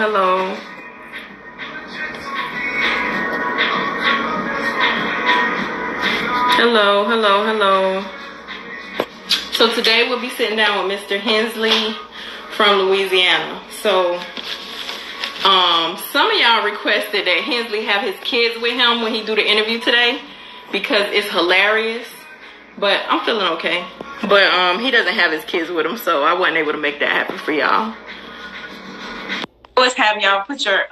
hello. Hello, hello, hello. So today we'll be sitting down with Mr. Hensley from Louisiana. So some of y'all requested that Hensley have his kids with him when he do the interview today because it's hilarious. But I'm feeling okay. But he doesn't have his kids with him, so I wasn't able to make that happen for y'all. Always have y'all put your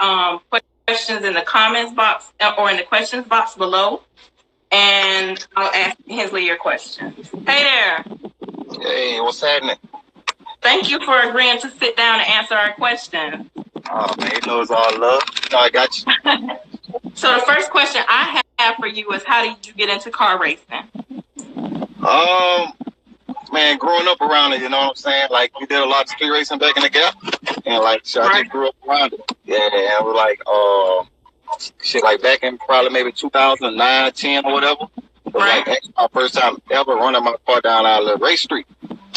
questions in the comments box or in the questions box below, and I'll ask Hensley your questions. Hey there. Hey, what's happening? Thank you for agreeing to sit down and answer our questions. Oh man, you know it's all love. No, I got you. So the first question I have for you is, how did you get into car racing? Man, growing up around it, you know what I'm saying? Like, we did a lot of street racing back in the Gap, and like, so I just grew up around it. Yeah, and we're like, shit, like back in probably maybe 2009, 10 or whatever. It was like actually my first time ever running my car down our little race street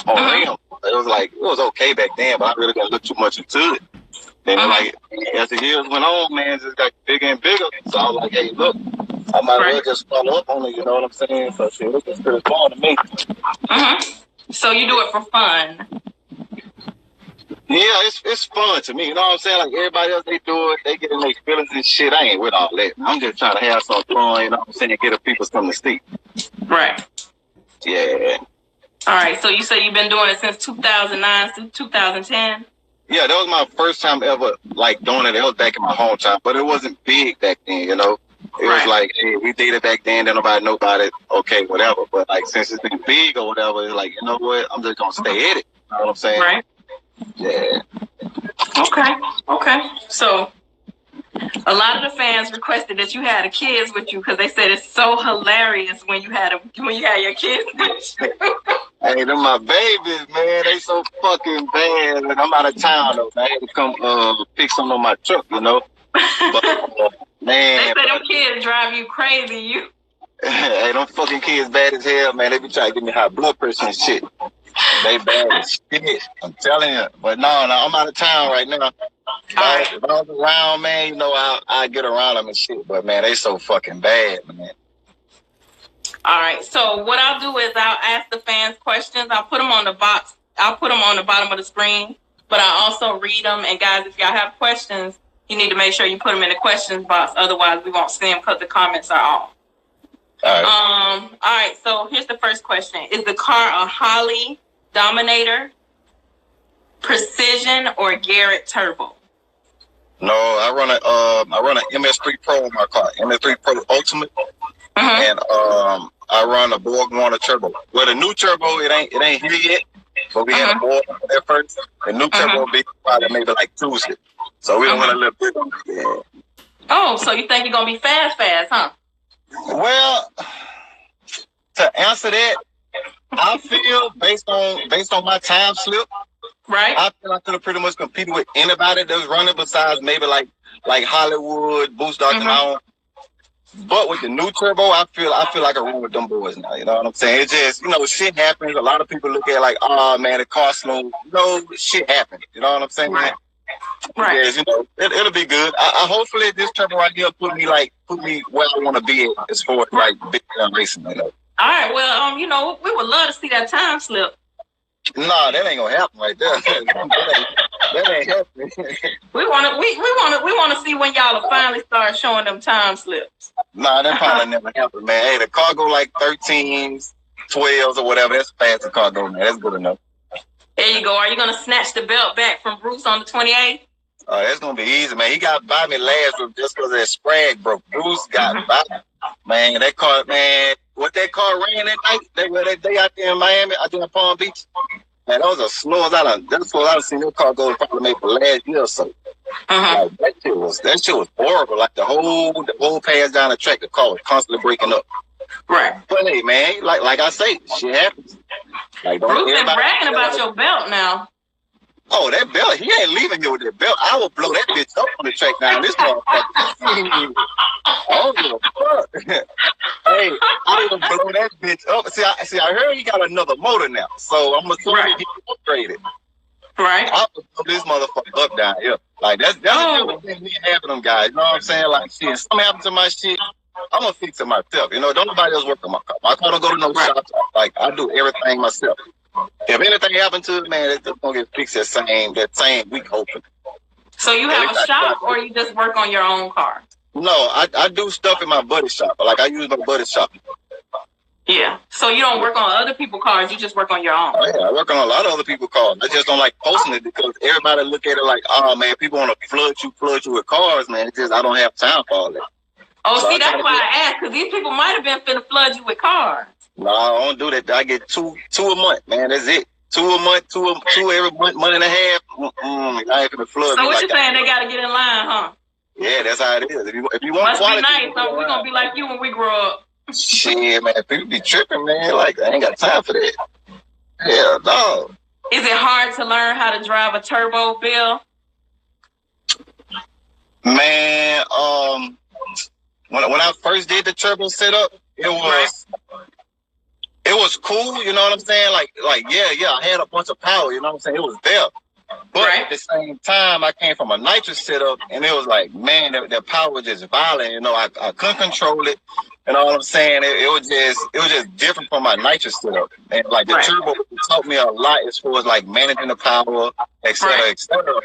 on rim. It was like, it was okay back then, but I really didn't look too much into it. And like, as the years went on, man, it just got bigger and bigger. So I was like, hey, look, I might as well just follow up on it, you know what I'm saying? So shit, it's pretty fun to me. So you do it for fun? Yeah, it's fun to me. You know what I'm saying? Like everybody else, they do it, they get in their feelings and shit. I ain't with all that. I'm just trying to have some fun, you know what I'm saying? Get the people something to see. Right. Yeah. All right, so you say you've been doing it since 2009 to 2010? Yeah, that was my first time ever, like, doing it. It was back in my hometown, but it wasn't big back then, you know? It was like, hey, we dated back then, then nobody knew about it, okay, whatever. But, like, since it's been big or whatever, it's like, you know what, I'm just going to stay at it. You know what I'm saying? Right. Yeah. Okay. So, a lot of the fans requested that you had the kids with you because they said it's so hilarious when you had your kids with you. Hey, they're my babies, man. They so fucking bad. And I'm out of town, though. I had to come pick something on my truck, you know? But, man. They say them kids drive you crazy. Hey, them fucking kids bad as hell, man. They be trying to give me high blood pressure and shit. They bad as shit. I'm telling you. But no, I'm out of town right now. If I was around, man, you know, I get around them and shit. But, man, they so fucking bad, man. All right. So what I'll do is I'll ask the fans questions. I'll put them on the box. I'll put them on the bottom of the screen. But I'll also read them. And, guys, if y'all have questions, you need to make sure you put them in the questions box. Otherwise, we won't see them because the comments are off. All right. So here's the first question. Is the car a Holly Dominator, Precision, or Garrett Turbo? No, I run an MS3 Pro in my car, MS3 Pro Ultimate, and I run a Borg Warner Turbo. Well, the new turbo it ain't here yet, but we had a Borg at first. The new turbo will be probably maybe like Tuesday, so we don't want a little bit. Yeah. Oh, so you think you're gonna be fast, huh? Well, to answer that, I feel based on my time slip. Right. I feel I could have pretty much competed with anybody that was running besides maybe like Hollywood, Boost Dr. Mount. But with the new turbo, I feel like I run with them boys now. You know what I'm saying? It just, you know, shit happens. A lot of people look at it like, oh man, the car's slow. No, shit happens. You know what I'm saying? Right. Yes, you know, it'll be good. I hopefully this turbo right here put me where I want to be as far as like big racing. You know. All right. Well, you know, we would love to see that time slip. No, that ain't gonna happen right there. that ain't happening. we want to see when y'all will finally start showing them time slips. Nah, that probably never happened, man. Hey, the car go like 13s, 12s, or whatever. That's fast the car go, man. That's good enough. There you go. Are you gonna snatch the belt back from Bruce on the 28th? That's gonna be easy, man. He got by me last week just because that sprag broke. Bruce got by me. Man, that car, man. What that car ran that night, that day out there in Miami, out there in Palm Beach, man, that was as slow as I've seen that car go probably maybe the last year or so. Like, that shit was horrible. Like the whole pass down the track, the car was constantly breaking up. Right. But hey, man, like I say, shit happens. Like, Bruce been bragging about your belt now. Oh, that belt, he ain't leaving here with that belt. I will blow that bitch up on the track now. This motherfucker. I don't give a fuck. Hey, I will blow that bitch up. See, I heard he got another motor now. So I'm assuming he upgraded. Right. I will blow this motherfucker up down here. Like that's the thing me having them guys. You know what I'm saying? Like shit, if something happened to my shit, I'm gonna fix it myself. You know, don't nobody else work on my car. My car don't go to no shops. Like I do everything myself. If anything happened to it, man, it's gonna get fixed that same week open. So you have a shop, or you just work on your own car? No, I do stuff in my buddy's shop. Like I use my buddy's shop. Yeah. So you don't work on other people's cars, you just work on your own. Oh, yeah, I work on a lot of other people's cars. I just don't like posting it because everybody look at it like, oh man, people want to flood you with cars, man. It's just I don't have time for all that. Oh, so see, that's why I asked, because these people might have been finna flood you with cars. No, I don't do that. I get two a month, man. That's it. Two a month, two every month and a half. I ain't finna flood. So what you saying? They gotta get in line, huh? Yeah, that's how it is. If you want must quality, be nice. So we're gonna be like you when we grow up. Shit, man, people be tripping, man. Like I ain't got time for that. Yeah, dog. Is it hard to learn how to drive a turbo, Bill? Man, when I first did the turbo setup, it was cool. You know what I'm saying? Like yeah, I had a bunch of power. You know what I'm saying? It was there. But at the same time, I came from a nitrous setup, and it was like, man, that power was just violent. You know, I couldn't control it. You know what I'm saying? It was just different from my nitrous setup. And like the turbo taught me a lot as far as like managing the power, et cetera, et cetera.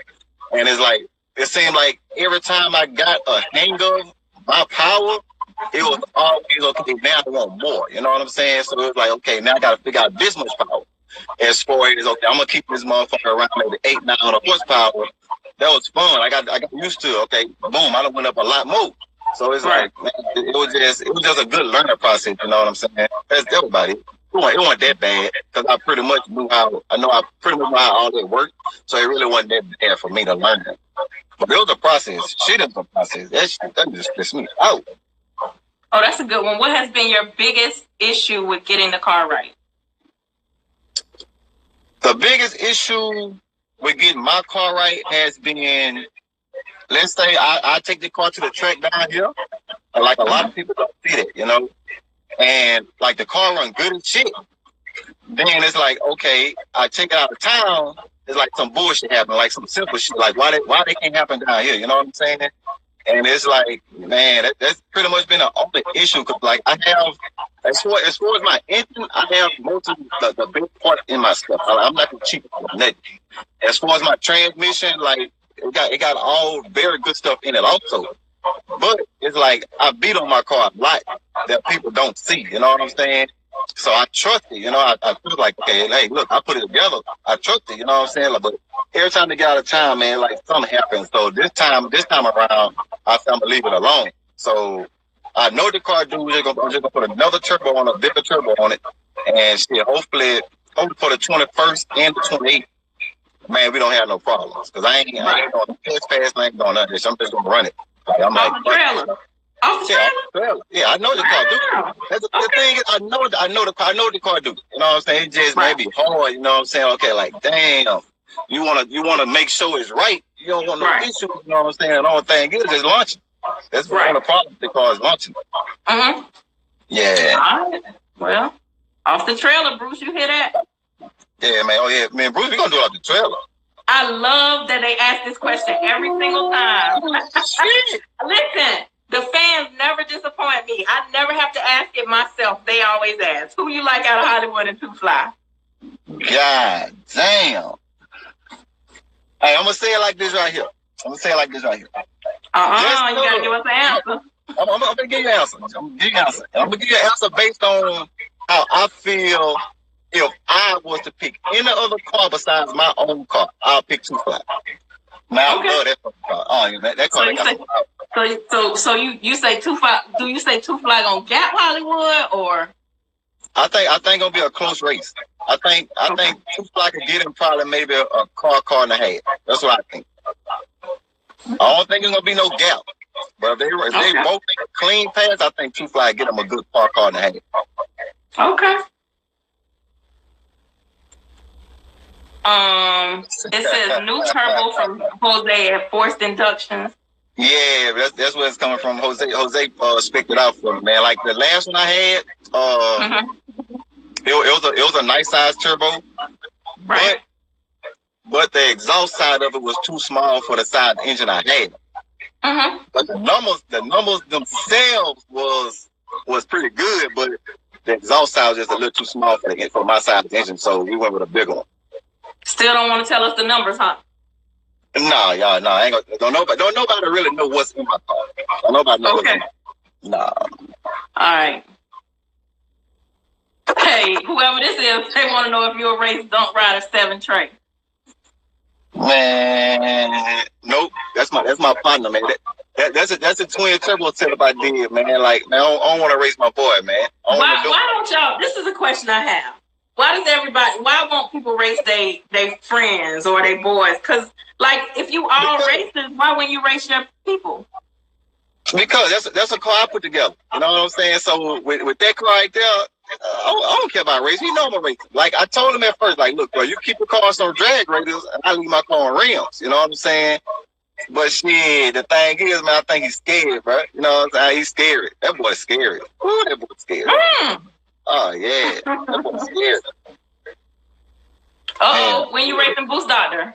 And it's like it seemed like every time I got a hang of my power, it was always okay. Now I want more. You know what I'm saying? So it was like, okay, now I got to figure out this much power. As far as okay, I'm gonna keep this motherfucker around maybe 800-900 horsepower. That was fun. I got used to it. Okay, boom, I done went up a lot more. So it's like man, it was just a good learning process. You know what I'm saying? That's everybody. It wasn't that bad because I pretty much knew how all that worked. So it really wasn't that bad for me to learn that. But it was a process. Shit is a process. That just pissed me out. Oh, that's a good one. What has been your biggest issue with getting the car right? The biggest issue with getting my car right has been, let's say I take the car to the track down here. Like a lot of people don't see that, you know. And like the car run good as shit. Then it's like, okay, I take it out of town. It's like some bullshit happening, like some simple shit. Like why they can't happen down here? You know what I'm saying? And it's like, man, that's pretty much been an only issue. Cause like I have, as far as my engine, I have most of the big part in my stuff. I'm not the cheap one. As far as my transmission, like it got all very good stuff in it also. But it's like I beat on my car a lot that people don't see. You know what I'm saying? So I trust it. You know, I feel like, okay, hey, look, I put it together. I trust it. You know what I'm saying? Like, but every time they get out of town, man, like something happens. So this time around, I'm gonna leave it alone. So I know the car do. I'm just gonna put another turbo on, a bigger turbo on it, and shit. Hopefully for the 21st and the 28th, man, we don't have no problems. Cause I ain't going to pass. I ain't going to this. I'm just gonna run it. Like, I'm off the trailer. Off the trailer? Yeah, I know the car do. The thing is, I know the car do. You know what I'm saying? It just may be hard. You know what I'm saying? Okay, like damn, you wanna make sure it's right. You don't want no issues. You know what I'm saying? And the only thing is just launching. That's one of the problems the car is launching. Yeah. All right. Well, off the trailer, Bruce. You hear that? Yeah, man. Oh yeah, man, Bruce. We gonna do it off the trailer. I love that they ask this question every single time. Listen, the fans never disappoint me. I never have to ask it myself. They always ask, who you like out of Hollywood and Too Fly? God damn. Hey, I'm going to say it like this right here. You got to give us an answer. I'm going to give you an answer. I'm going to give you an answer based on how I feel. If I was to pick any other car besides my own car, I'll pick Too Fly. Now, I love that car. Oh, that car. So you say Too Fly? Do you say Too Fly gonna gap Hollywood or? I think gonna be a close race. I think Too Fly could get him probably maybe a car and a half. That's what I think. I don't think it's gonna be no gap. But if they both make a clean pass, I think Too Fly get him a good car and a half. Okay. It says new turbo from Jose at Forced Inductions. Yeah, that's where it's coming from. Jose spec'd it out for me, man. Like the last one I had, it was a nice size turbo, but the exhaust side of it was too small for the side of the engine I had. But the numbers themselves was pretty good, but the exhaust side was just a little too small for my side of the engine, so we went with a bigger one. Still don't want to tell us the numbers, huh? Nah, y'all, nah, I ain't gonna, don't nobody really know what's in my car. Don't nobody know what's in my car. Nah. All right. Hey, whoever this is, they want to know if you're a race Dunk Rider 7 Trey. Man, nope. That's my partner, man. That's a twin turbo setup I did, man. Like, man, I don't want to race my boy, man. Why don't y'all? This is a question I have. Why won't people race they friends or they boys? Because, like, if you all racers, why wouldn't you race your people? Because that's a car I put together. You know what I'm saying? So with that car right there, I don't care about racing. You know I'm a racer. Like, I told him at first, like, look, bro, you keep your cars on drag radius, and I leave my car on rims. You know what I'm saying? But shit, the thing is, man, I think he's scared, bro. You know what I'm saying? He's scary. That boy's scary. Ooh, that boy's scary. Oh, yeah. That boy's scary. When you racing Boost Doctor?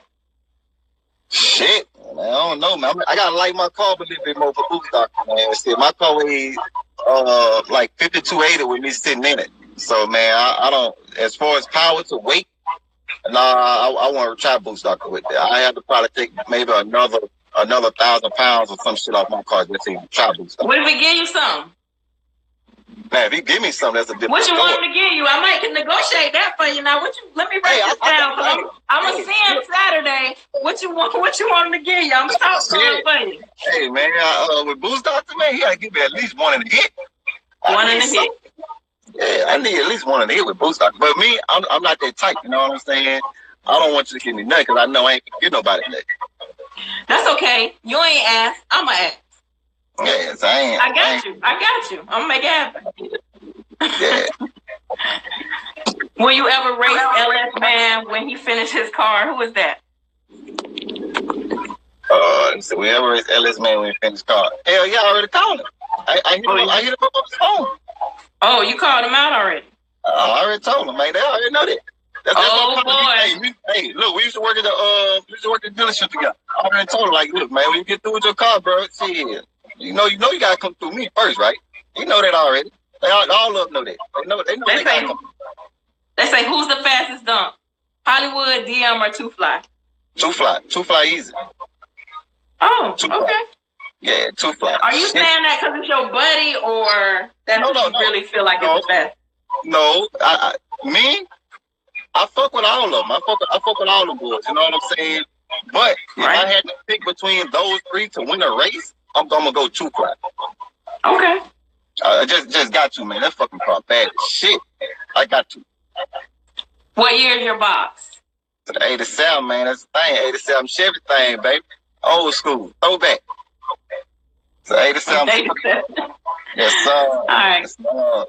Shit, man, I don't know, man. I gotta like my car a little bit more for Boost Doctor, man. See, my car weighs like 5280 with me sitting in it. So, man, I don't. As far as power to weight, nah, I want to try Boost Doctor with that. I have to probably take maybe another 1,000 pounds or some shit off my car just to try Boost Doctor. What if he give you some? Man, if he give me something, that's a different What you story. want him to give you? I might can negotiate that for you. Now, let me write this down. I'm gonna see him Saturday. What you want him to give you? I'm talking for you. Hey, man, with Boost Doctor, man, he gotta give me at least one in the hit. One in the hit. Yeah, I need at least one in the hit with Boost Doctor. But me, I'm not that type. You know what I'm saying? I don't want you to give me nothing because I know I ain't gonna get nobody nothing. That's okay. You ain't asked. I'ma ask. Yes, I got you. I'm gonna make it happen. Yeah. Will you ever race LS Man when he finished his car? Who is that? So we ever race LS Man when he finished his car? Hell yeah, I already called him. I hit him up on his phone. Oh, you called him out already? I already told him, man. They already know that. That's boy. Hey, look, we used to work at the dealership together. I already told him, like, look, man, when you get through with your car, bro, see, you know you gotta come through me first, right? You know that already. They all of them know that. They say who's the fastest dunk? Hollywood, DM, or Two Fly? Two Fly easy. Oh, Two okay. Fly. Yeah, Two Fly. Are you saying that because it's your buddy, or that's what you really feel like it's the best? No, I fuck with all of them. I fuck with all the boys. You know what I'm saying? But if I had to pick between those three to win a race, I'm gonna go Two Fly. Okay. I just got to, man. That fucking car bad as shit. I got to. What year is your box? The 87, man. That's the thing. 87 Chevy thing, baby. Old school. Throwback. So 87. Yes, sir. All right. Yes, sir.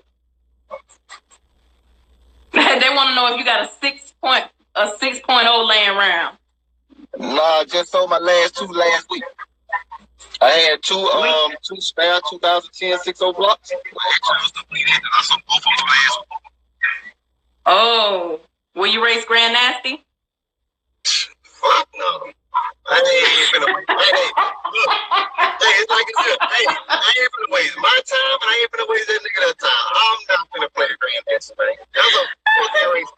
They want to know if you got a 6.0 laying around. Nah, I just sold my last two last week. I had two spare 2010 6.0 blocks. I sold both of them last week. Oh, will you race Grand Nasty? Fuck no. I ain't finna waste. Hey, it's like it's good. Hey, I ain't finna waste my time, and I ain't finna waste that nigga that time. I'm not finna play Grand Nasty, man. That's a fucking race.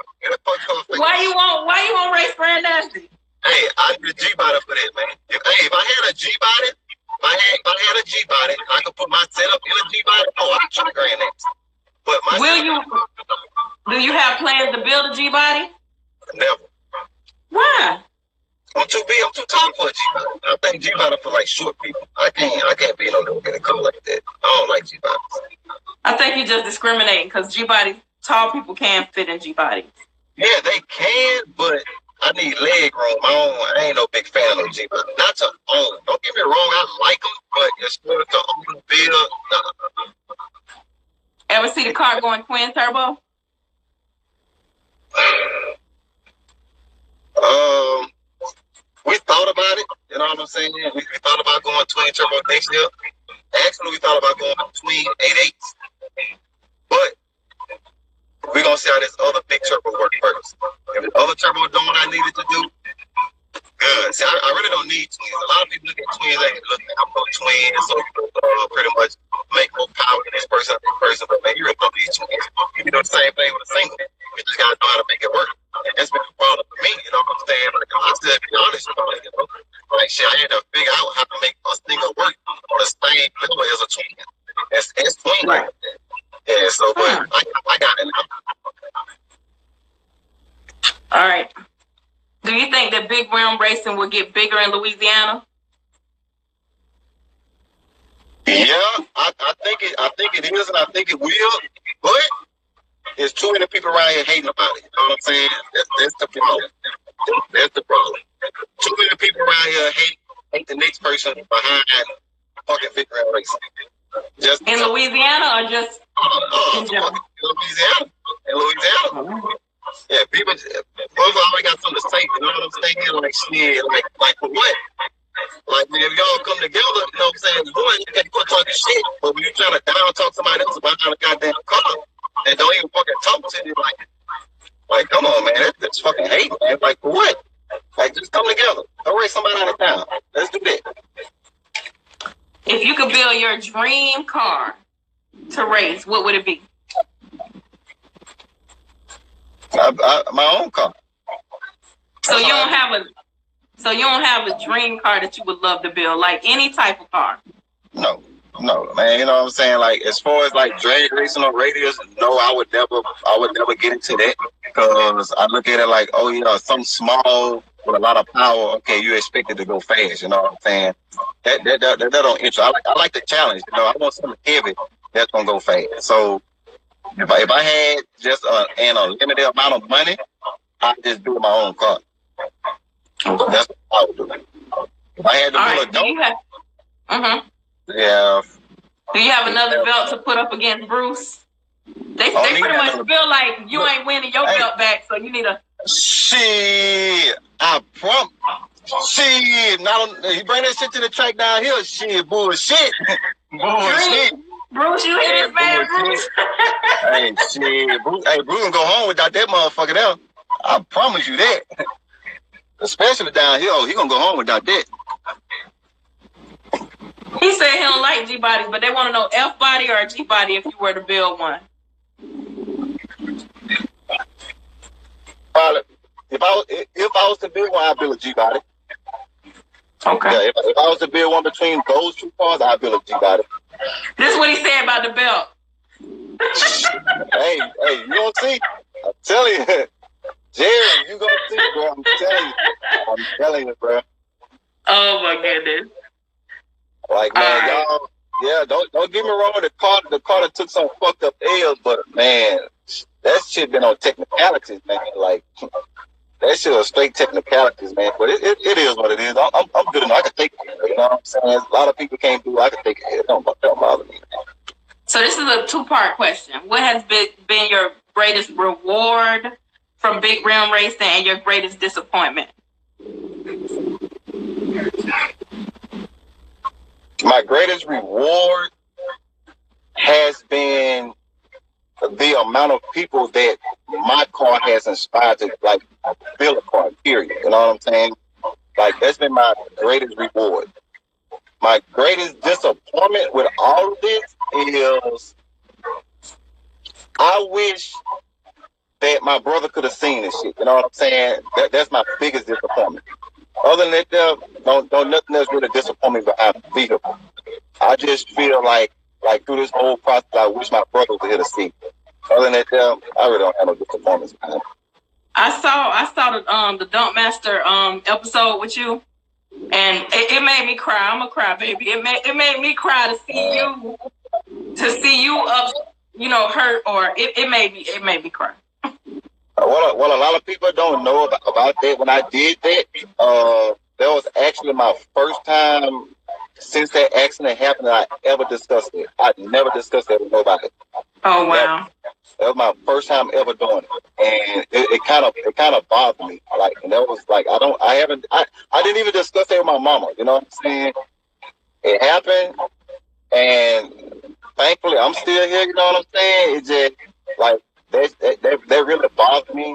Why you won't race Grand Nasty? Hey, I need a G-body for that, man. If I had a G-body, if I had a G-body, I could put my setup in a G-body. Oh, I could try Grand Nasty. But do you have plans to build a G-body? Never. Why? I'm too big. I'm too tall for a G-body. I think G-body for like short people. I can't be no little bit of color like that. I don't like G-bodies. I think you're just discriminating because G-bodies, tall people can fit in G-bodies. Yeah, they can, but I need leg room. I ain't no big fan of G-body. Not to own. Don't get me wrong. I like them, but it's for to own the build. Ever see the car going twin turbo? We thought about it. You know what I'm saying? We thought about going twin turbo next year. Actually, we thought about going between 8.8s. But we're going to see how this other big turbo works first. If the other turbo doing what I needed to do, pretty much make more power than this person, but man, you really don't need two hands. You do the same thing with a single. You just gotta know how to make it work. And that's been the problem for me, you know what I'm saying? But I still be honest about it, you know. Like shit, I had to figure out how to make a single work on the same level as a twin. That's twin. Right. Yeah, so but I got it now. All right. Do you think that big rim racing will get bigger in Louisiana? Yeah, I think it is, and I think it will. But there's too many people around here hating about it. You know what I'm saying? That's the problem. That's the problem. Too many people around here hate the next person behind fucking big rim racing. Just in Louisiana or just in general? In Louisiana. Yeah, people always got something to say. You know what I'm saying? Like shit, like for what? Like man, if y'all come together, you know what I'm saying? Boy, you can't quit talking shit. But when you trying to down talk somebody else about a goddamn car and don't even fucking talk to you, like come on, man, that's fucking hate, man. Like for what? Like just come together. Don't race somebody out of town. Let's do that. If you could build your dream car to race, what would it be? My own car. So you don't have a dream car that you would love to build, like any type of car? No, man. You know what I'm saying? Like as far as like drag racing on radios, no, I would never get into that because I look at it like, oh, you know, something small with a lot of power. Okay, you expect it to go fast. You know what I'm saying? That don't interest. I like the challenge. You know, I want something heavy that's gonna go fast. So if I had just an unlimited amount of money, I'd just do my own car. That's what I would do. If I had to do a dope, yeah. Do you have another belt to put up against Bruce? They pretty much feel like you ain't winning your belt back, so you need a shit. I promise. Shit, you bring that shit to the track down here. Shit, bullshit. Bullshit. Bruce, you hit his man, Bruce. Hey, shit. Bruce can go home without that motherfucker there. I promise you that. Especially down here, he gonna go home without that. He said he don't like G bodies, but they want to know F body or G body if you were to build one. Probably, if I was to build one, I'd build a G body. Okay. Yeah, if I was to build one between those two cars, I'd build a G body. This is what he said about the belt. hey, you gonna see? I'm telling you, Jerry, you gonna see, bro. I'm telling you, bro. Oh my goodness. Like man, y'all, yeah, don't get me wrong. The car that took some fucked up L's, but man, that shit been on technicalities, man. Like that shit was straight technicalities, man. But it is what it is. I'm good enough. I can take it. You know what I'm saying? A lot of people can't do it. I can take it. It don't bother me. So this is a two-part question. What has been your greatest reward from big rim racing and your greatest disappointment? My greatest reward has been the amount of people that my car has inspired to like build a car, period. You know what I'm saying? Like that's been my greatest reward. My greatest disappointment with all of this is I wish that my brother could have seen this shit. You know what I'm saying? That's my biggest disappointment. Other than that, don't nothing else really disappoint me behind the vehicle. I just feel like through this whole process, I wish my brother was here to see. Other than that, I really don't have no disappointments behind it. I saw the Dump Master episode with you, and it made me cry. I'm a cry baby. It made me cry to see you up, hurt, or it made me cry. What a lot of people don't know about that, when I did that, that was actually my first time since that accident happened that I ever discussed it. I never discussed it with nobody. Oh wow! That was my first time ever doing it, and it kind of bothered me. Like, and that was like I didn't even discuss it with my mama. You know what I'm saying? It happened, and thankfully I'm still here. You know what I'm saying? It just like. That really bothered me,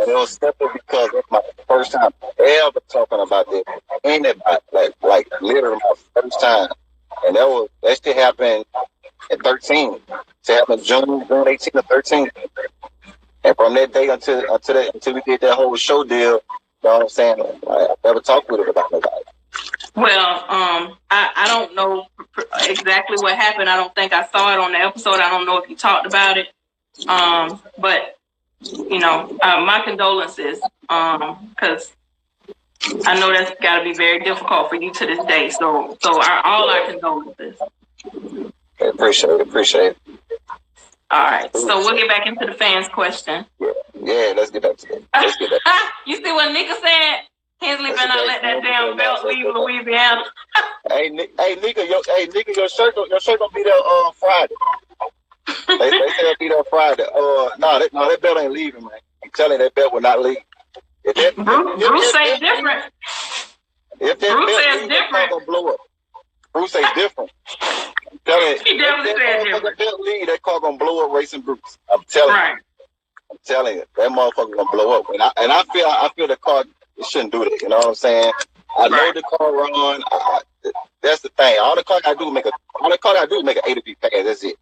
and it was simply because it's my first time ever talking about that. Anybody, like literally my first time. And that shit happened at 13. It happened June 18 to 13. And from that day until we did that whole show deal, you know what I'm saying? I never talked with her about nobody. Well, I don't know exactly what happened. I don't think I saw it on the episode. I don't know if you talked about it. But you know, my condolences. Because I know that's got to be very difficult for you to this day. So all our condolences. Appreciate it. All right, so we'll get back into the fans' question. Yeah, let's get back to it. You see what Nika said? Hensley better not let that damn belt leave Louisiana. Hey, Nika, your shirt gonna be there Friday. They say it'll be there Friday. No, that belt ain't leaving, man. I'm telling you, that belt will not leave. Bruce says different. If that Bruce belt says leave, different. gonna blow up. Bruce says different. I'm telling you, He definitely said different. If that belt leave, that car gonna blow up racing Bruce. I'm telling you. I'm telling you, that motherfucker gonna blow up. And I feel the car shouldn't do that. You know what I'm saying? I know the car run. That's the thing. All the car I do is make an A to B pass. That's it.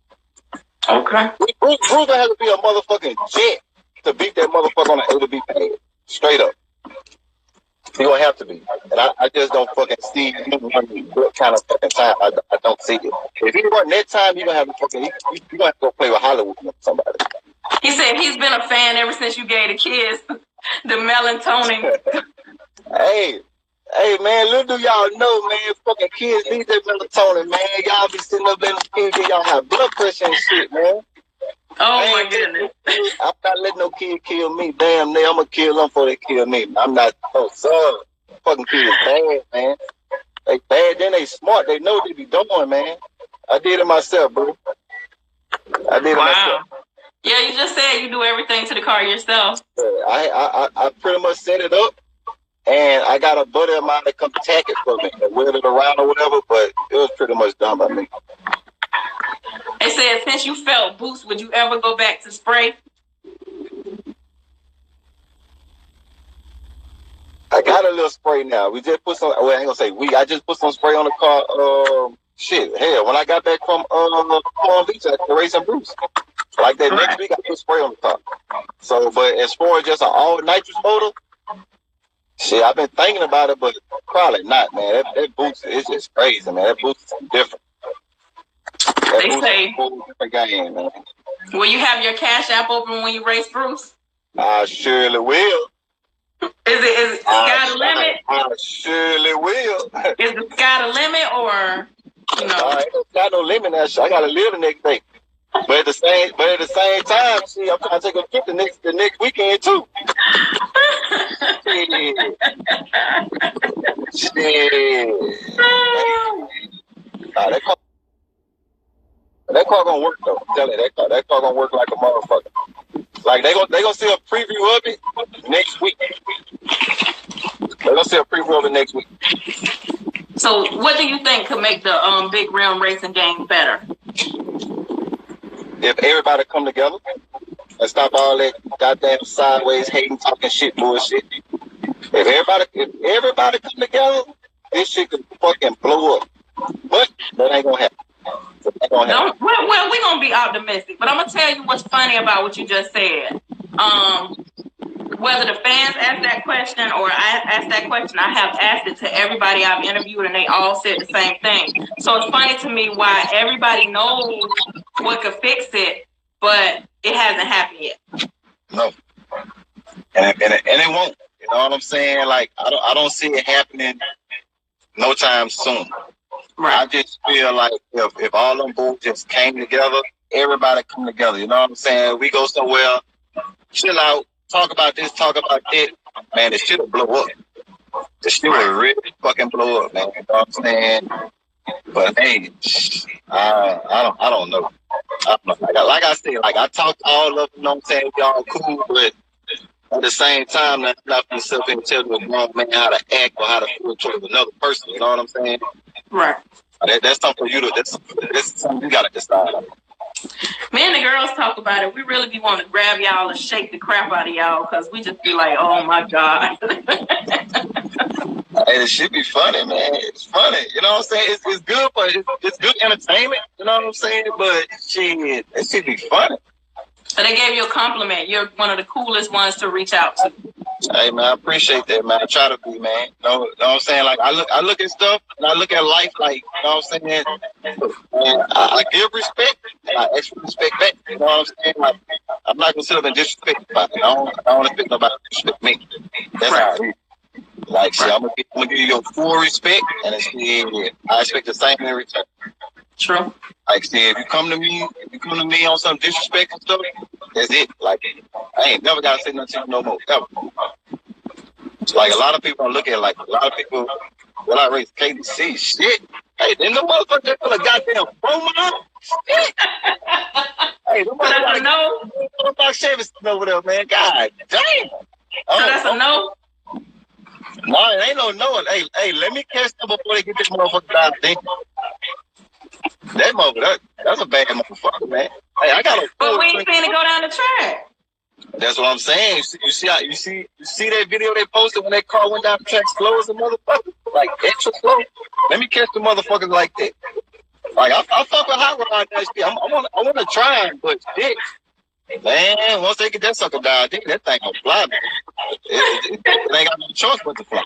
Okay. Bruce gonna have to be a motherfucking jet to beat that motherfucker on an A to B pass. Straight up. He gonna have to be. And I just don't fucking see him running what kind of fucking time. I don't see it. If he run that time, he gonna have to fucking he gonna have to go play with Hollywood or somebody. He said he's been a fan ever since you gave the kids the melatonin. Hey, man, little do y'all know, man, fucking kids need that melatonin, man. Y'all be sitting up in the kids, y'all have blood pressure and shit, man. Oh, man, my goodness. I'm not letting no kid kill me. Damn, I'm gonna kill them before they kill me. I'm not, fucking kids bad, man. They bad, then they smart. They know what they be doing, man. I did it myself, bro. Myself. Yeah, you just said you do everything to the car yourself. I pretty much set it up, and I got a buddy of mine to come tack it for me and wheel it around or whatever, but it was pretty much done by me. It said, since you felt boost, would you ever go back to spray? I got a little spray now. We just put some, well, I ain't gonna say I just put some spray on the car, hell, when I got back from Palm Beach, I was racing Bruce. Like that next week, I put spray on the car. So, but as far as just an all nitrous motor, shit, I've been thinking about it, but probably not, man. That boost is just crazy, man. That boost is different. They say, different game, man. Will you have your Cash App open when you race Bruce? I surely will. Is sky the limit? I surely will. Is the sky the limit, or you know? I ain't got no limit now. I gotta live the next day. But at the same time, see, I'm trying to take a trip the next weekend too. Shit. Nah, that car gonna work though. I'm telling you, that car gonna work like a motherfucker. Like they gonna see a preview of it next week. They're gonna see a preview of it next week. So, what do you think could make the big rim racing game better? If everybody come together and stop all that goddamn sideways hating, talking shit, bullshit. If everybody come together, this shit could fucking blow up. But that ain't gonna happen. Well, we're gonna be optimistic, but I'm gonna tell you what's funny about what you just said. Whether the fans ask that question or I ask that question, I have asked it to everybody I've interviewed, and they all said the same thing. So it's funny to me why everybody knows what could fix it, but it hasn't happened yet. No, and it won't. You know what I'm saying? Like I don't see it happening no time soon. Right. I just feel like if all them bulls just came together, everybody come together. You know what I'm saying? We go somewhere, chill out, talk about this, talk about that. Man, this shit will blow up. This shit will really fucking blow up, man. You know what I'm saying? But hey, I don't know. Like I said, like I talked to all of them. You know what I'm saying? Y'all cool, but at the same time, not yourself and tell the grown man how to act or how to feel towards another person. You know what I'm saying? Right. That's something for you to. That's something you gotta decide on. Me and the girls talk about it. We really be wanting to grab y'all and shake the crap out of y'all because we just be like, oh my God. Hey, it should be funny, man. It's funny. You know what I'm saying? It's good, but it's good entertainment. You know what I'm saying? But shit, it should be funny. So they gave you a compliment. You're one of the coolest ones to reach out to. Hey, man, I appreciate that, man. I try to be, man. You know what I'm saying? Like, I look at stuff, and I look at life like, you know what I'm saying? And I give respect, and I extra respect back. You know what I'm saying? Like, I'm not going to sit up and disrespect anybody. I don't expect nobody to disrespect me. That's how it is. Like, shit, I'm gonna give you your full respect, and shit, I expect the same in return. True. Like, shit, if you come to me on some disrespectful stuff, that's it. Like, I ain't never gotta say nothing to you no more, ever. Like, a lot of people look at it like, a lot of people, when I raise KDC, shit. Hey, then the motherfucker full of goddamn promo. Shit. Hey, the motherfucker know about Chevy over there, man. God damn. So that's a no? No, it ain't no knowing. Hey, let me catch them before they get this motherfucker down. That motherfucker, that's a bad motherfucker, man. Hey, I got a. But we ain't finna go down the track. That's what I'm saying. You see that video they posted when that car went down the track slow as a motherfucker, like extra slow. Let me catch the motherfuckers like that. Like I fuck with hot rod that shit. I want to try it, but shit. Man, once they get that sucker down, that thing gonna fly. It ain't got no choice but to fly.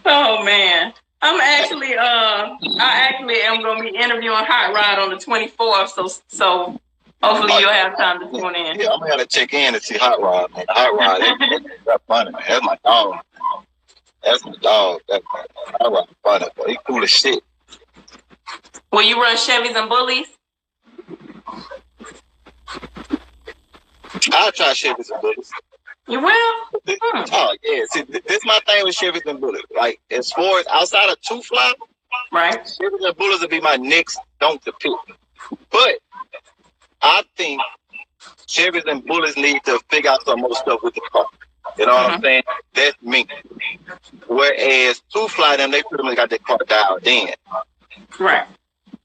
Oh man, I actually am gonna be interviewing Hot Rod on the 24th. So hopefully you'll have time to tune in. Yeah, I'm gonna have to check in and see Hot Rod. Man. Hot Rod, that's funny, man. That's my dog. That's my dog. Hot Rod funny, boy. He cool as shit. Will you run Chevys and Bullies? I'll try Chevys and Bullies. You will? Oh, yeah. See, this my thing with Chevys and Bullies. Like, as far as outside of two fly, right? Chevys and Bullies will be my next don't to pick. But I think Chevys and Bullies need to figure out some more stuff with the car. You know what I'm saying? That's me. Whereas two fly, them, they pretty much got their car dialed in. Right.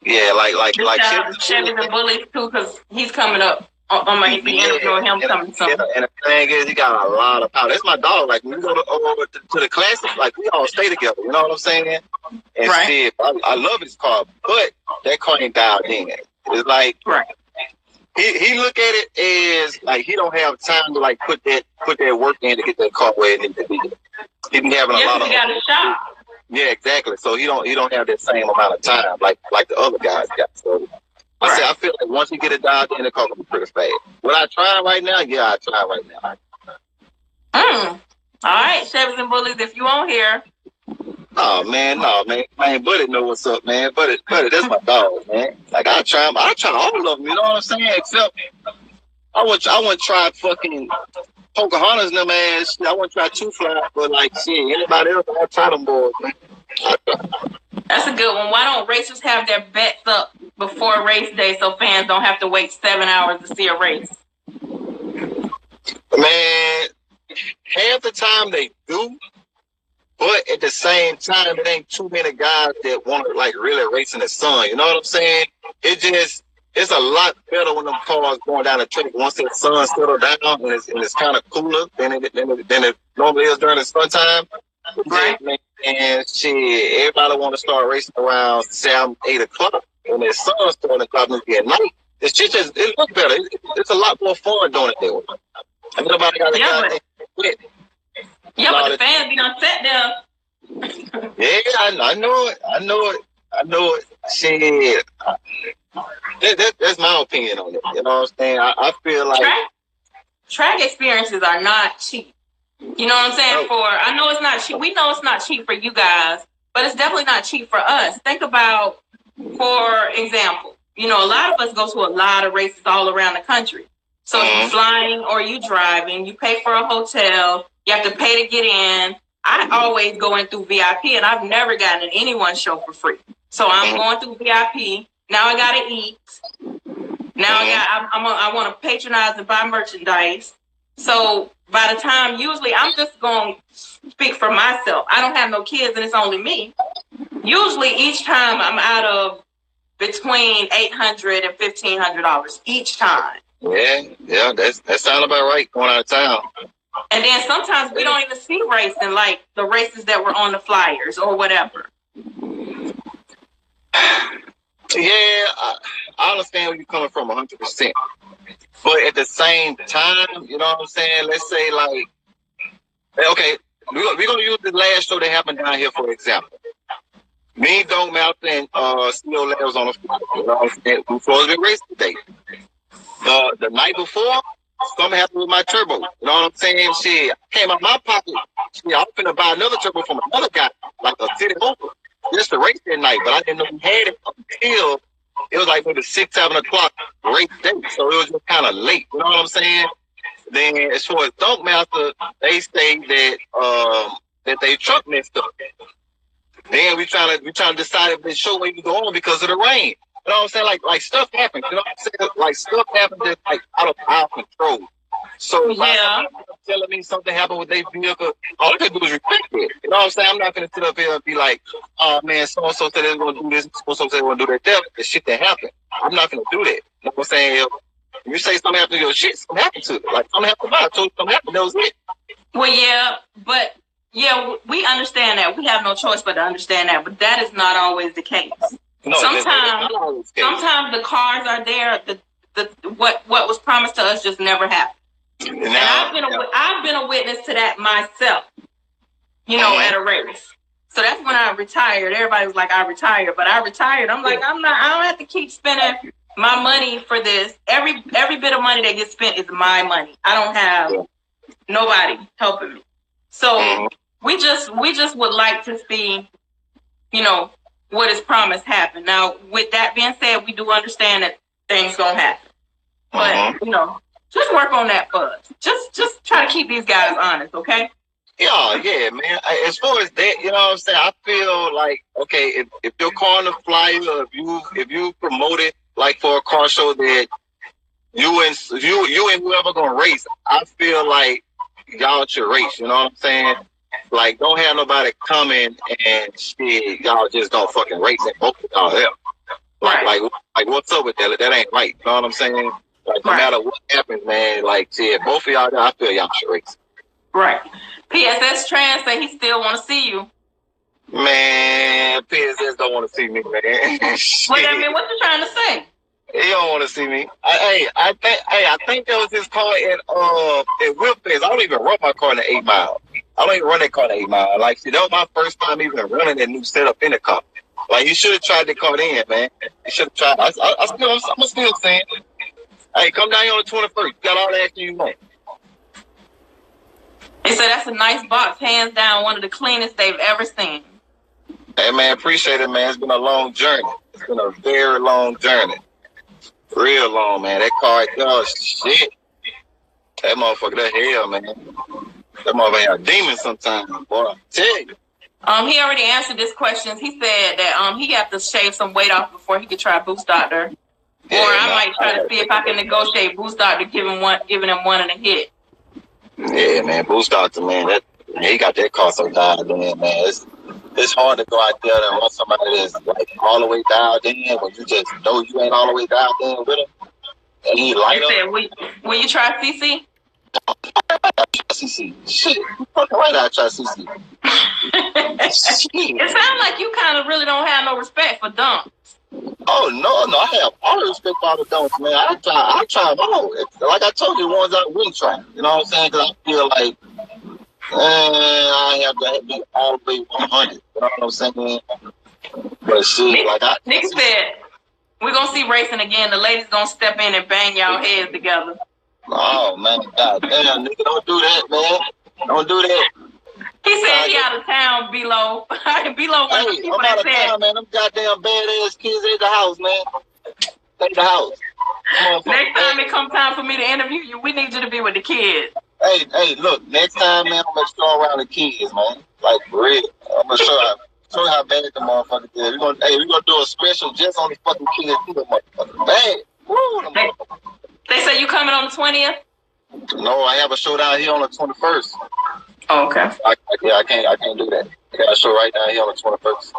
Yeah, like Chevys and Bullies too, because he's coming up. I'm going to be interviewing him coming soon. And the thing is, he got a lot of power. That's my dog. Like, when we go to the classic, like, we all stay together. You know what I'm saying? And right. I love his car, but that car ain't dialed in. It's like, right. He look at it as, like, he don't have time to, like, put that work in to get that car where it needs to be. He been having a lot of... he got a shop. Yeah, exactly. So he don't have that same amount of time like the other guys got. So... Right. I feel like once you get it dialed in, the car will be pretty fast. Would I try right now? Yeah, I try right now. All right, Chevys and Bullies, if you on here. No, man. Man, Buddy know what's up, man. Buddy, that's my dog, man. Like, I try all of them, you know what I'm saying? Except, I want to try fucking Pocahontas and them ass. I want to try Two Fly, but like, shit, anybody else, I'll try them boys, man. That's a good one. Why don't racers have their bets up before race day so fans don't have to wait 7 hours to see a race? Man, half the time they do, but at the same time, it ain't too many guys that want to like really race in the sun. You know what I'm saying? It's a lot better when them cars going down the track once the sun settle down and it's kind of cooler than it normally is during the summertime. Right. And shit, everybody want to start racing around 7, 8 o'clock. When the sun's starting to come at night, it looks better. It's a lot more fun doing it that way. And nobody got to quit. Yeah, but the fans be done sat there. Yeah, I know it. Shit. That's my opinion on it. You know what I'm saying? I feel like... Track experiences are not cheap. You know what I'm saying? I know it's not cheap. We know it's not cheap for you guys, but it's definitely not cheap for us. Think about, for example, a lot of us go to a lot of races all around the country. So if you're flying or you driving, you pay for a hotel, you have to pay to get in. I always go in through VIP, and I've never gotten in anyone's show for free. So I'm going through VIP. Now I gotta eat. Now I want to patronize and buy merchandise. So by the time, usually I'm just going to speak for myself. I don't have no kids and it's only me. Usually each time I'm out of between $800 and $1,500 each time. Yeah, that sounds about right. Going out of town. And then sometimes we don't even see racing, like the races that were on the flyers or whatever. Yeah, I understand where you're coming from 100%. But at the same time, you know what I'm saying? Let's say, like, okay, we're going to use the last show that happened down here, for example. Me, Dome Mouth, and Steel Labs on the floor. You know what I'm saying? We supposed to be racing today. The night before, something happened with my turbo. You know what I'm saying? Shit, came out my pocket. Shit, I was finna buy another turbo from another guy, like a city over, just to race that night. But I didn't know he had it until it was like maybe 6, 7 o'clock race day. So it was just kind of late. You know what I'm saying? Then as far as Dunk Master, they say that they truck messed up. Then we trying to decide if the show ain't go on because of the rain. You know what I'm saying? Like stuff happens. You know what I'm saying? Like stuff happens that's like out of our control. So yeah, telling me something happened with their vehicle, all I can do is respect it. You know what I'm saying? I'm not gonna sit up here and be like, oh man, so and so said they're gonna do this, so and so said they're gonna do that. The shit that happened. I'm not gonna do that. You know what I'm saying? If you say something happened to your shit, something happened to it. Like something happened to mine. I told you something happened. That was it. Well, yeah, but yeah, we understand that. We have no choice but to understand that. But that is not always the case. No, sometimes the cars are there. What was promised to us just never happened. And I've been a witness to that myself. You know, at a race. So that's when I retired. Everybody was like, I retired, but I retired. I'm like, I don't have to keep spending my money for this. Every bit of money that gets spent is my money. I don't have nobody helping me. So we just would like to see, you know, what is promised happen. Now, with that being said, we do understand that things gonna happen. But you know, just work on that for us. Just try to keep these guys honest, okay? Yeah, man. As far as that, you know what I'm saying? I feel like, okay, if you're calling the flyer, if you promote it like for a car show that you and whoever gonna race, I feel like y'all should race. You know what I'm saying? Like, don't have nobody coming and shit. Y'all just don't fucking race and both of y'all there. Like what's up with that? That ain't right. You know what I'm saying? Like, no matter what happens, man. Like, shit, both of y'all there, I feel y'all should race. Right. PSS Trans say he still want to see you. Man, PSS don't want to see me, man. What I mean, what you trying to say? He don't want to see me. I think that was his car at Whipfest. I don't even run my car in the 8 Mile. I don't even run that car in the 8 Mile. Like, see, that was my first time even running that new setup in the car. Like, you should have tried that car in, man. You should have tried. I'm still saying, hey, come down here on the 21st. You got all the action you want. He said that's a nice box, hands down, one of the cleanest they've ever seen. Hey, man, appreciate it, man. It's been a long journey. It's been a very long journey. Real long, man. That car, oh, shit. That motherfucker, that hell, man. That motherfucker a demon sometimes, boy. I tell you. He already answered this question. He said that he have to shave some weight off before he could try Boost Doctor. Yeah, or I might try to see if I can negotiate Boost Doctor, giving him one in a hit. Yeah, man, Boost Doctor, man, he got that car so dialed in, man. It's hard to go out there and run somebody that's like all the way dialed in when you just know you ain't all the way dialed in with him. And he light up. Said, will you try CC? CC. Shit, fucking right out, try CC. It sounds like you kind of really don't have no respect for dunks. Oh, no, I have all the respect for all the dunks, man. I try them all. Like I told you, the ones I wouldn't try. You know what I'm saying? Because I feel like, I have to be all the way 100. You know what I'm saying? But shit, Nick said, we're going to see racing again. The ladies going to step in and bang y'all heads together. Oh, man, goddamn, nigga, don't do that, man. Don't do that. He said he out of town, B-Lo. B-Lo was the people that said. Town, man. Them goddamn badass kids in the house, man. Take the house. Next time it comes time for me to interview you, we need you to be with the kids. Hey, look, next time, man, I'm going to show around the kids, man. Like, for real. I'm going to show you how bad the motherfuckers is. We're going to do a special just on the fucking kids. The motherfuckers bad. Woo, they say you coming on the 20th? No, I have a show down here on the 21st. Oh, okay. I can't do that. I got a show right down here on the 21st.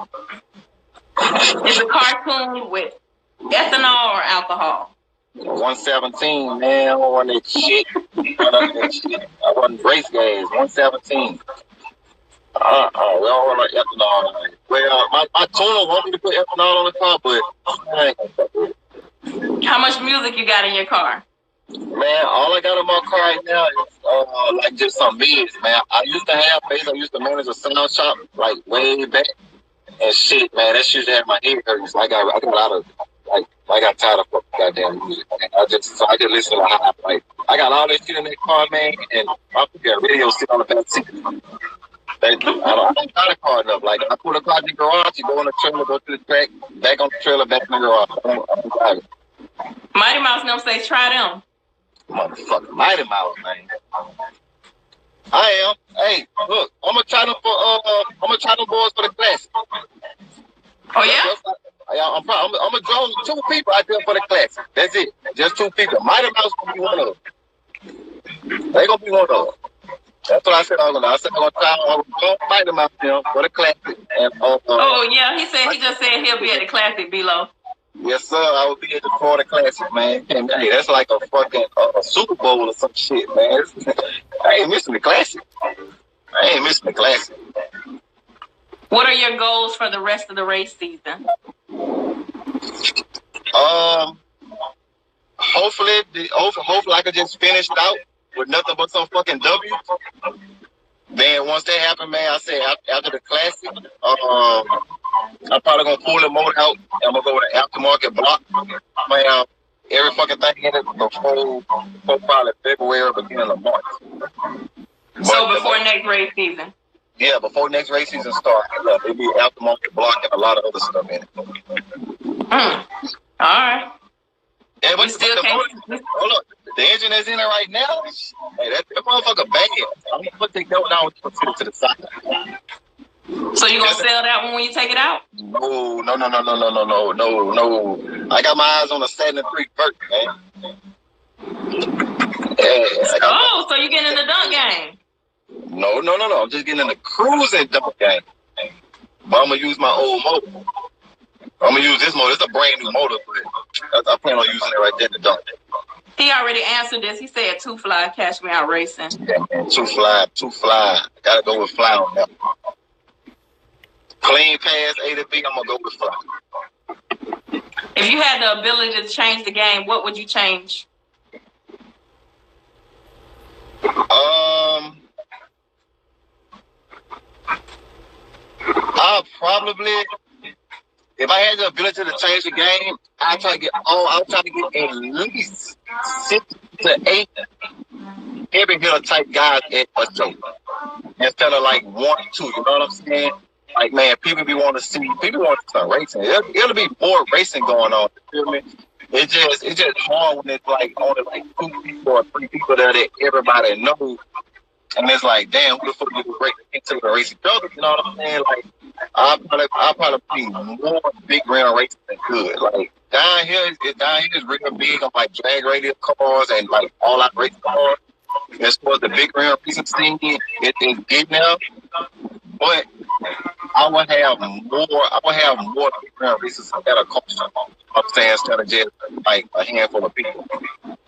It's a cartoon with Ethanol or alcohol? 117, man. I don't want that shit. I want race gas. 117. We don't want like ethanol. Well, my tuner want me to put ethanol on the car, but I ain't gonna fuck with it. How much music you got in your car? Man, all I got in my car right now is like just some mids, man. I used to have bass. I used to manage a sound shop like way back, and shit, man. That shit had my head hurts. I got a lot of I got tired of fucking goddamn music, man. I just listen to I got all that shit in that car, man, and I put that radio sit on the back seat. I don't got a car enough. Like I put a car in the garage, you go on the trailer, go to the track, back on the trailer, back in the garage. I don't drive it. Mighty Mouse never say try them. Motherfucker, Mighty Mouse, man. I am. Hey, look, I'm gonna try them boys for the classic. Oh yeah. I'm gonna draw 2 people out there for the classic. That's it. Just 2 people. Mighty Mouse gonna be one of them. They gonna be one of them. That's what I said. I'm gonna try Mighty Mouse for the classic. And, oh yeah, he just said he'll be at the classic below. Yes, sir. I will be at the Florida Classic, man. And hey, that's like a fucking Super Bowl or some shit, man. I ain't missing the Classic. What are your goals for the rest of the race season? Hopefully I could just finish it out with nothing but some fucking W. Then once that happen, man, I say after the Classic, I'm probably gonna pull the motor out. I'm gonna go with an aftermarket block. I'm gonna have every fucking thing in it before probably February, beginning of March. So before next race season. Yeah, before next race season starts, it'll be aftermarket block and a lot of other stuff in it. All right. Yeah, but hold up. The engine that's in it right now, hey, that motherfucker bad. I'm gonna put the go down to the side. So you gonna sell that one when you take it out? No. I got my eyes on a 73 Vert, man. Yeah, so you getting in the dunk game? No. I'm just getting in the cruising dunk game. But I'm gonna use my old motor. I'm gonna use this motor. It's a brand new motor, but I plan on using it right there in the dunk. He already answered this. He said 2 Fly, Cash Me Out Racing. Yeah, man, 2 Fly. Gotta go with Fly on that. Clean pass A to B, I'm gonna go with Fly. If you had the ability to change the game, what would you change? I'll probably, if I had the ability to change the game, I'll try to get at least 6 to 8 heavy hitter type guys at a show. Instead of like 1 or 2, you know what I'm saying? Like, man, people want to start racing. It'll be more racing going on. You feel me? It's just hard when it's like only like 2 people or 3 people there that everybody knows. And it's like, damn, who the fuck you break into the racing brother? You know what I'm saying? Like, I'll probably be more big round racing than good. Like, down here is real big on like drag radial cars and like all out racing cars. As far as the big round racing scene, it's big now. But I would have more big round races at a cost. I'm saying instead of just like a handful of people.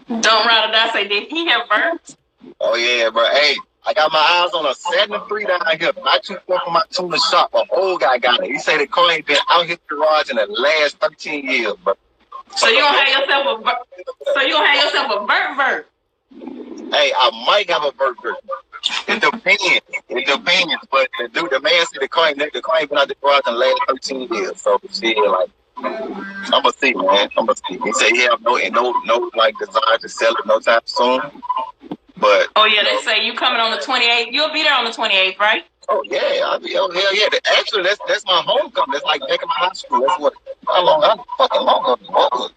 Don't ride or die say, did he have burnt? Oh yeah, bro. Hey, I got my eyes on a 73 down here. Not too far from my tuner shop. An old guy got it. He said the car ain't been out his garage in the last 13 years, bro. So you gonna have yourself a vert? Hey, I might have a vert. It depends. But the man said the car ain't been out the garage in the last 13 years. So shit, like, I'm gonna see, man. He said he have no like desire to sell it no time soon. But oh yeah, they say you coming on the 28th. You'll be there on the 28th, right? Oh yeah, I'll be. Oh hell yeah. Actually, that's my homecoming. That's like back in my high school. That's what. How long? I'm fucking long ago.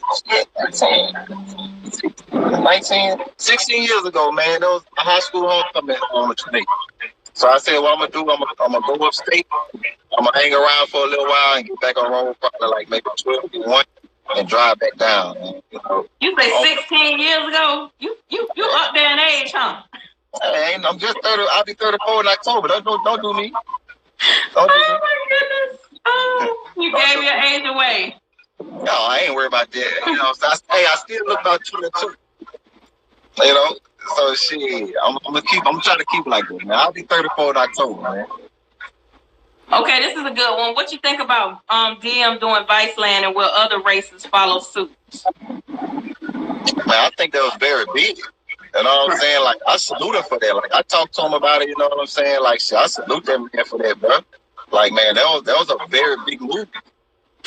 16 years ago, man. That was my high school homecoming on the 28th. So I said, what I'm gonna do? I'm gonna go upstate. I'm gonna hang around for a little while and get back on the road probably like maybe 12 or 1 and drive back down. You say 16 years ago? You up there in age, huh? Hey, I'm just 30. I'll be 34 in October. Don't do me. Oh my goodness! Oh, you gave your age away. No, I ain't worried about that. You know, so I still look about 22. You know, so shit, I'm trying to keep like that, man. I'll be 34 in October, man. Okay, this is a good one. What you think about DM doing Viceland and will other races follow suit? Man, I think that was very big. You know what I'm saying? Like, I salute him for that. Like, I talked to him about it, you know what I'm saying? Like, shit, I salute that man for that, bro. Like, man, that was a very big movie.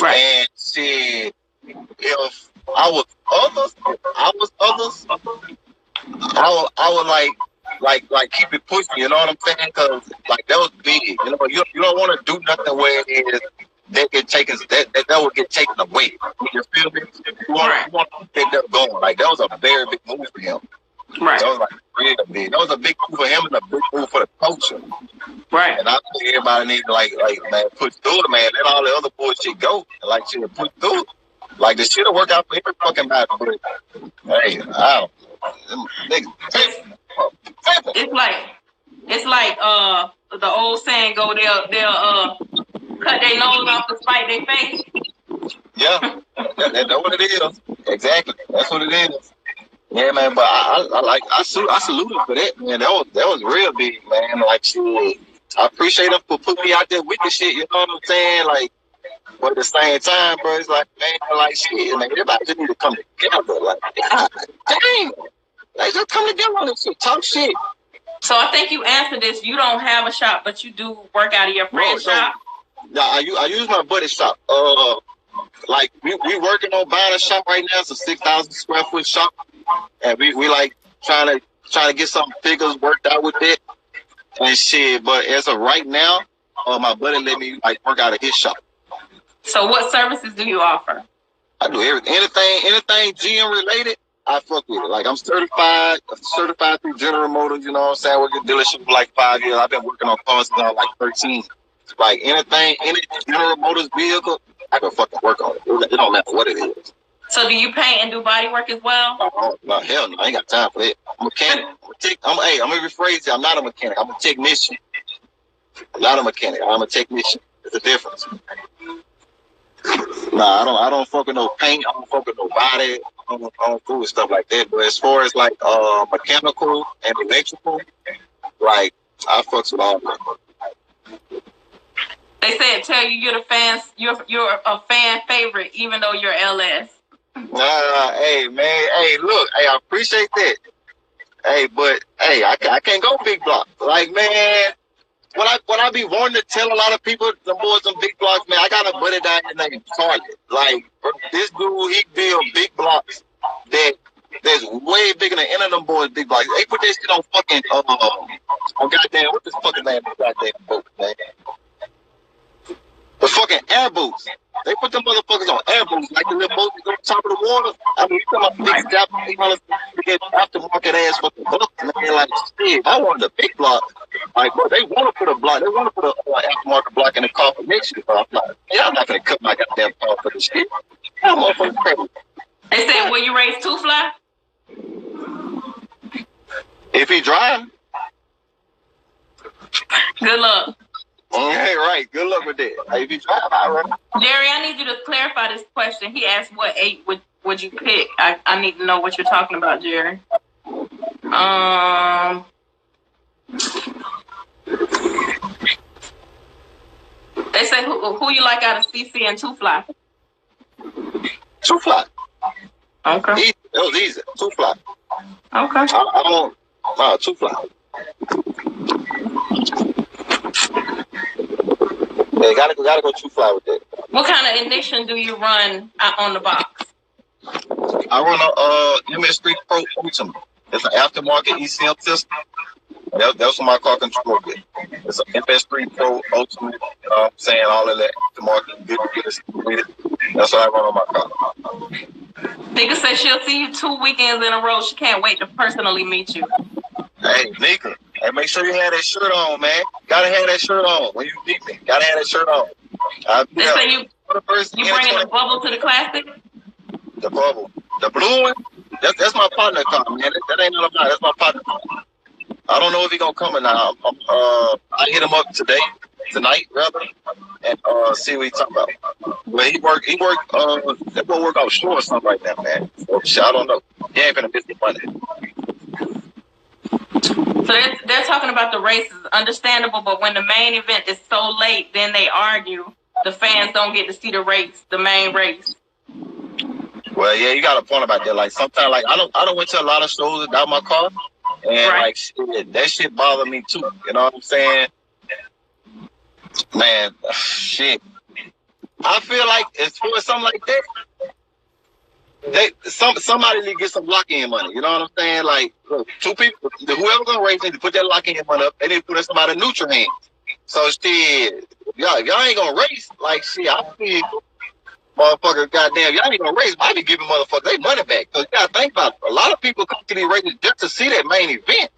Right. And shit, if I was others, I would like keep it pushing, you know what I'm saying? Because like that was big, you know. You don't want to do nothing where it is that get taken that will get taken away. You feel me? You want to get that going. Like that was a very big move for him. Right. That was like really big. That was a big move for him and a big move for the culture. Right. And I think everybody needs to like man push through it, man. Let all the other bullshit go. And like shit push through it. Like the shit'll work out for every fucking body. But hey, I don't. It's like the old saying go, they'll cut their nose off to spite their face. Yeah, that's what it is. Exactly, that's what it is. Yeah, man. But I salute him for that, man. That was real big, man. Like shit, I appreciate him for putting me out there with the shit. You know what I'm saying? Like, but at the same time, bro, it's like, man, like shit, man. Everybody just need to come together. Like, God, dang. Like, just come together on this shit. Talk shit. So I think you answered this. You don't have a shop, but you do work out of your friend's shop? Yeah, I use my buddy's shop. Like, we working on buying a shop right now. It's a 6,000 square foot shop. And we like trying to get some figures worked out with it. And shit. But as of right now, my buddy let me, like, work out of his shop. So what services do you offer? I do everything. Anything GM related. I fuck with it. Like, I'm certified through General Motors, you know what I'm saying? I worked at dealership for like 5 years. I've been working on cars since I was like 13. Like, any General Motors vehicle, I can fucking work on it. It don't matter what it is. So do you paint and do body work as well? No, hell no. I ain't got time for that. I'm a mechanic. I'm going to rephrase it. I'm not a mechanic. I'm a technician. I'm not a mechanic. I'm a technician. There's a difference. Nah, I don't fuck with no paint. I don't fuck with no body. I don't fool with stuff like that. But as far as like mechanical and electrical, like I fucks with all that. They said tell you you're the fans. You're a fan favorite, even though you're LS. Hey man, hey look, hey I appreciate that. Hey, but hey, I can't go big block. Like man. When I be wanting to tell a lot of people the boys some big blocks, man, I got a buddy down here named Target. Like this dude, he build big blocks that's way bigger than any of them boys big blocks. They put this shit on fucking on goddamn what this fucking name is goddamn boat, man. The fucking air boots. They put them motherfuckers on air boots, like the little boats that go on top of the water. I mean, you talking about big Japanese aftermarket ass fucking books, man. Like, shit, I wanted a big block. Like, bro, they want to put a block. They want to put a aftermarket block in the car for next year. Bro. I'm not going to cut my goddamn car for this shit. I'm motherfucking crazy. They said, will you raise two fly? If he drive. Good luck. Hey, right. Good luck with that. Hey, if you drive, I run. Jerry, I need you to clarify this question. He asked, what 8 would you pick? I need to know what you're talking about, Jerry. They say who you like out of CC and Two Fly? Two Fly. Okay. Easy. That was easy. Two Fly. Okay. I don't. Two Fly. Yeah, gotta go Two Fly with that. What kind of ignition do you run on the box? I run a MS3 Pro Ultimate. It's an aftermarket ECM system. That's what my car control with. It's an MS3 Pro Ultimate. You know what I'm saying? All of that aftermarket. That's what I run on my car. Nika says she'll see you 2 weekends in a row. She can't wait to personally meet you. Hey, Nika. Hey, make sure you have that shirt on, man. Gotta have that shirt on when you meet me. Gotta have that shirt on. They say you bringing the bubble to the classic? The bubble. The blue one? That's my partner car, man. That ain't none of mine. That's my partner car. I don't know if he gonna come or not. I hit him up tonight, rather, and see what he talking about. But that boy work offshore or something like that, man. So, shit, I don't know. He ain't finna miss the money. So they're talking about the races. Understandable, but when the main event is so late, then they argue the fans don't get to see the main race. Well, yeah, you got a point about that. Like sometimes, like I don't went to a lot of shows without my car, and like shit, that shit bothered me too. You know what I'm saying? Man, shit. I feel like it's for something like that. Somebody need to get some lock-in money. You know what I'm saying? Like, look, two people, whoever gonna race need to put that lock-in money up. They need to put somebody neutral hands. So shit, y'all ain't gonna race. Like shit, I feel. Motherfucker, goddamn, y'all ain't gonna race. I be giving motherfuckers their money back. Cause you gotta think about it. A lot of people come to these races just to see that main event.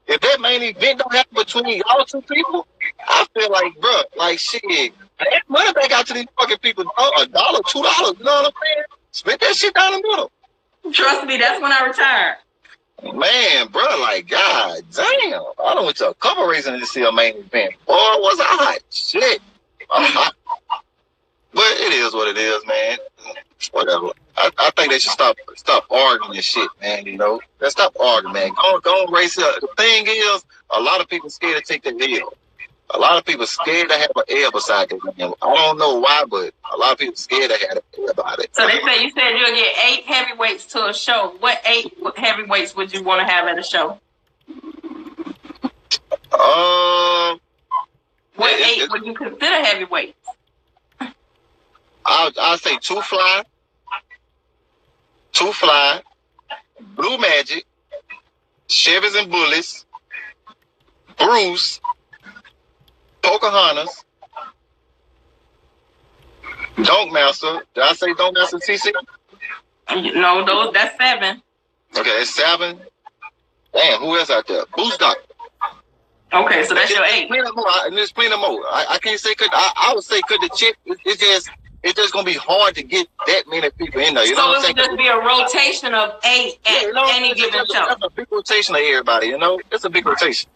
If that main event don't happen between y'all two people, I feel like, bro, like shit, that money back out to these fucking people. $1, $2, you know what I'm saying? Split that shit down the middle. Trust me, that's when I retired. Man, bro, like, god damn. I done went to a couple races to see a main event. Boy, was I hot. Shit. But it is what it is, man. Whatever. I think they should stop arguing this shit, man. You know, let's stop arguing, man. Go race it. The thing is, a lot of people scared to take the L. A lot of people scared to have an L beside them. I don't know why, but a lot of people scared to have an L about it. So you said you'll get 8 heavyweights to a show. What 8 heavyweights would you want to have at a show? What 8 would you consider heavyweights? I'll say 2 Fly, Blue Magic, Chevys and Bullets, Bruce, Pocahontas, Dunk Master. Did I say Dunk Master TC? No, that's 7. Okay, that's 7. Damn, who else out there? Boost Doctor. Okay, so that's your 8. There's plenty more. I can't say I would say the chick. It's just gonna be hard to get that many people in there. You know what I'm saying? So it would just be a rotation of 8 at any given show. That's a big rotation of everybody. You know, it's a big rotation.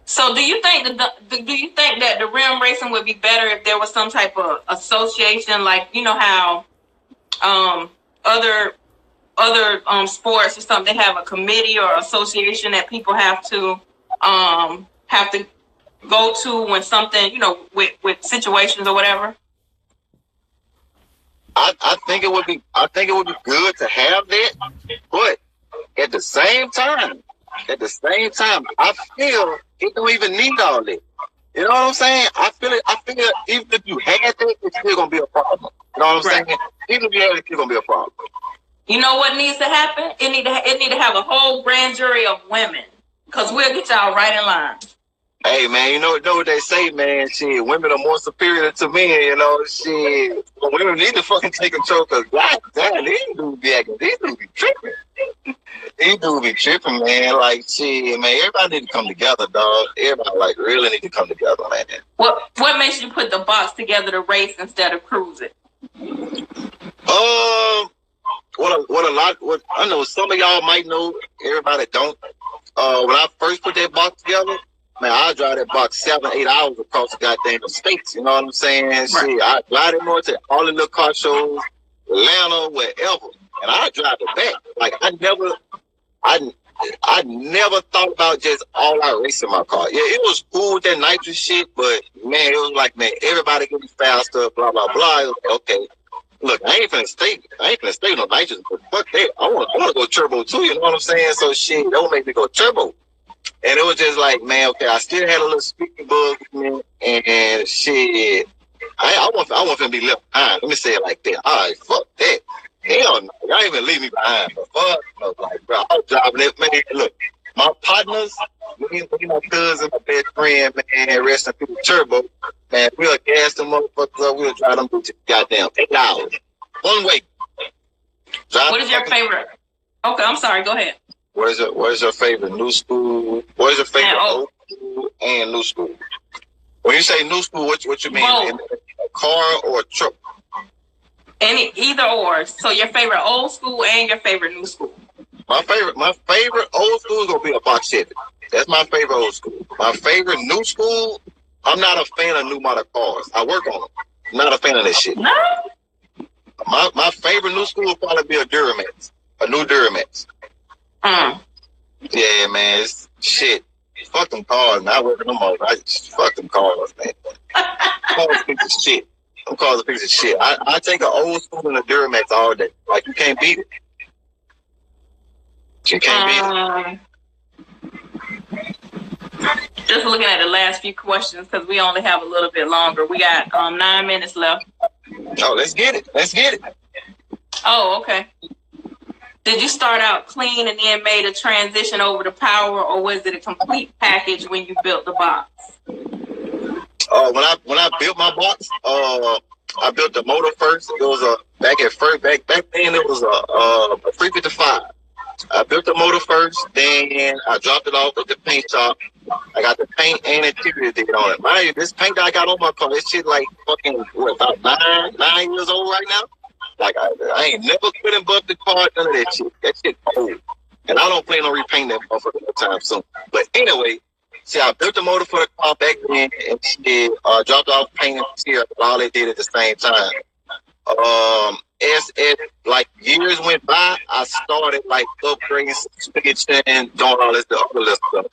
So do you think that the rim racing would be better if there was some type of association, like you know how other sports or something, they have a committee or association that people have to go to when something, you know, with situations or whatever? I think it would be good to have that, but at the same time, I feel it don't even need all that. You know what I'm saying? I feel even if you had that, it's still gonna be a problem. You know what I'm saying? Even if you had it, it's still gonna be a problem. You know what needs to happen? It need to have a whole grand jury of women, because we'll get y'all right in line. Hey man, you know what they say, man. Shit, women are more superior to men. You know, shit. Women need to fucking take control, because goddamn, these dudes be tripping. These dudes be tripping, man. Like shit, man. Everybody need to come together, dog. Everybody like really need to come together, man. What makes you put the box together to race instead of cruise it? What I know some of y'all might know. Everybody don't. When I first put that box together, man, I drive that box 7-8 hours across the goddamn states. You know what I'm saying? Right. Shit, I drive it more to all the little car shows, Atlanta, wherever, and I drive it back. Like I never thought about just all out racing my car. Yeah, it was cool with that nitrous shit, but man, it was like, man, everybody getting faster, blah blah blah. Okay, look, I ain't finna stay no nitrous, but fuck that. I want to go turbo too. You know what I'm saying? So shit, that would make me go turbo. And it was just like, man, okay, I still had a little speaking bug with me, and shit, I want to be left behind. Let me say it like that. All right, fuck that. Hell no, y'all ain't even leave me behind. But fuck no, like, bro, I was driving it, man. Look, my partners, me and my cousin, my best friend, man, rest in peace, Turbo, man, we'll gas them motherfuckers up, we'll drive them to goddamn 8 hours. One way. What is your favorite? Okay, I'm sorry, go ahead. What is your favorite new school? What is your favorite old school and new school? When you say new school, what you mean? A car or a truck? Either or. So your favorite old school and your favorite new school. My favorite old school is gonna be a box Chevy. That's my favorite old school. My favorite new school, I'm not a fan of new model cars. I work on them. Not a fan of that shit. No. My favorite new school would probably be a Duramax. A new Duramax. Yeah, man. It's shit. Fuck them cars. Not working no more. Fuck them cars, man. Cars a piece of shit. Them cars a piece of shit. I take an old school and a Duramax all day. Like, you can't beat it. You can't beat it. Just looking at the last few questions because we only have a little bit longer. We got 9 minutes left. Oh, let's get it. Let's get it. Oh, okay. Did you start out clean and then made a transition over to power, or was it a complete package when you built the box? When I built my box, I built the motor first. It was back then it was a 355. I built the motor first, then I dropped it off at the paint shop. I got the paint and interior did on it. Mind you, this paint that I got on my car, this shit like fucking about 9 years old right now. Like I ain't never quit and bumped the car, none of that shit. That shit old. And I don't plan on repainting that motherfucker no time soon. But anyway, see, I built the motor for the car back then and shit, dropped off paint and interior, all they did at the same time. As like years went by, I started like upgrading suspension, doing all this other stuff.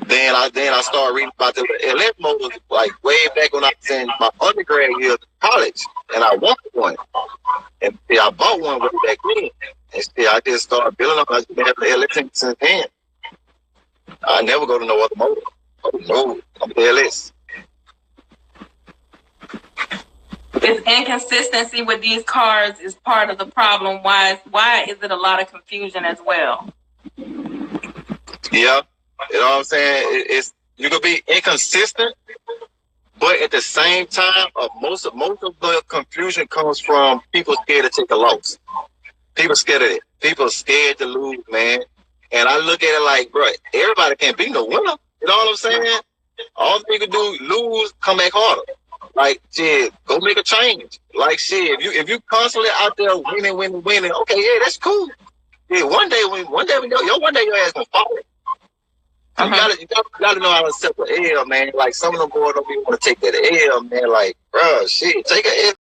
Then I started reading about the LF motors like way back when I was in my undergrad years of college, and I wanted one. And see, I bought one way back then. And see, I just started building up. I've been having the LF since then. I never go to no other motor. Oh no, I'm the LS. Is inconsistency with these cars is part of the problem? Why is it a lot of confusion as well? Yeah, you know what I'm saying? It's you can be inconsistent, but at the same time, most of the confusion comes from people scared to take a loss. People scared of it. People scared to lose, man. And I look at it like, bro, everybody can't be no winner. You know what I'm saying? All you can do, lose, come back harder. Like, shit, go make a change. Like, shit, if you constantly out there winning, okay, yeah, that's cool. Yeah, one day your ass gonna fall. You gotta know how to accept the L, man. Like, some of them boys don't even want to take that L, man. Like, bro, shit, take a L,